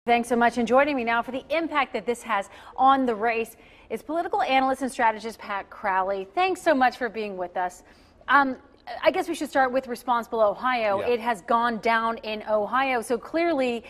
Thanks so much. And joining me now for the impact that this has on the race is political analyst and strategist Pat Crowley. Thanks so much for being with us. I guess we should start with Responsible Ohio. Yeah. It has gone down in Ohio, so clearly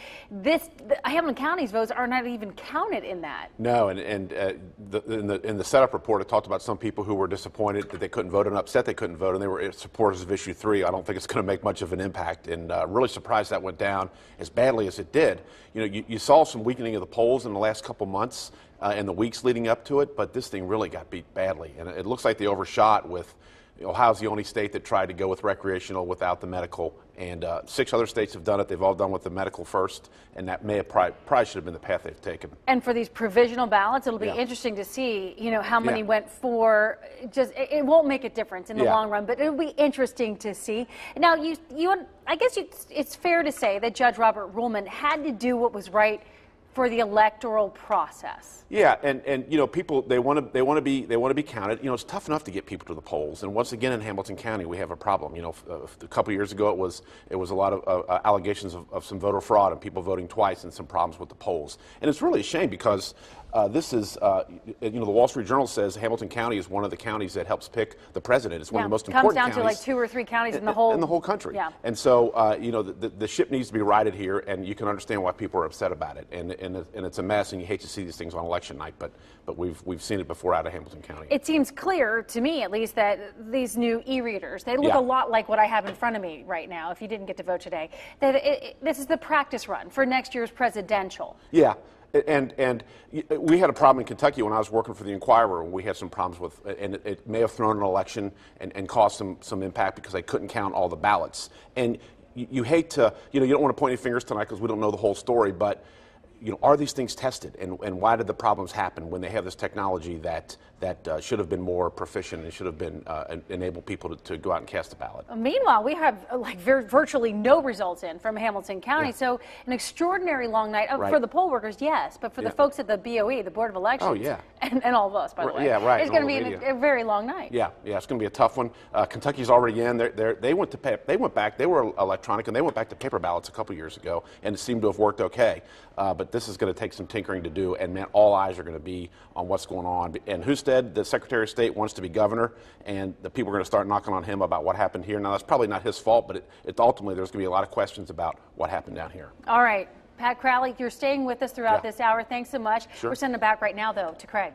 Hamilton County's votes are not even counted in that. No, in the setup report, it talked about some people who were disappointed that they couldn't vote and upset they couldn't vote, and they were supporters of issue 3. I don't think it's going to make much of an impact, and really surprised that went down as badly as it did. You know, you saw some weakening of the polls in the last couple months and the weeks leading up to it, but this thing really got beat badly, and it looks like they overshot with. Ohio's the only state that tried to go with recreational without the medical, and 6 other states have done it. They've all done with the medical first, and that may have probably should have been the path they've taken. And for these provisional ballots, it'll be interesting to see, how many went for. It won't make a difference in the long run, but it'll be interesting to see. Now, I guess it's fair to say that Judge Robert Ruhlman had to do what was right for the electoral process. Yeah, and people they want to be counted. It's tough enough to get people to the polls, and once again in Hamilton County we have a problem. A couple of years ago it was a lot of allegations of some voter fraud and people voting twice and some problems with the polls. And it's really a shame because this is the Wall Street Journal says Hamilton County is one of the counties that helps pick the president. It's one of the most important counties. Comes down to like 2 or 3 counties in the whole country. Yeah. And so the ship needs to be righted here, and you can understand why people are upset about it. And it's a mess, and you hate to see these things on election night, but we've seen it before out of Hamilton County. It seems clear to me, at least, that these new e-readers, they look a lot like what I have in front of me right now. If you didn't get to vote today, this is the practice run for next year's presidential. Yeah. And we had a problem in Kentucky when I was working for the Inquirer. We had some problems with, and it may have thrown an election and caused some impact because they couldn't count all the ballots. And you hate to, you don't want to point any fingers tonight because we don't know the whole story, but are these things tested, and why did the problems happen when they have this technology that should have been more proficient and should have been enable people to go out and cast a ballot? Meanwhile, we have virtually no results in from Hamilton County, so an extraordinary long night for the poll workers, yes, but for the folks at the BOE, the Board of Elections, and all of us, by the way, it's going to be a very long night. Yeah, it's going to be a tough one. Kentucky's already in. They went back. They were electronic, and they went back to paper ballots a couple years ago, and it seemed to have worked okay. But this is going to take some tinkering to do, and man, all eyes are going to be on what's going on. And Husted, the Secretary of State, wants to be governor, and the people are going to start knocking on him about what happened here. Now, that's probably not his fault, but ultimately there's going to be a lot of questions about what happened down here. All right. Pat Crowley, you're staying with us throughout this hour. Thanks so much. Sure. We're sending it back right now, though, to Craig.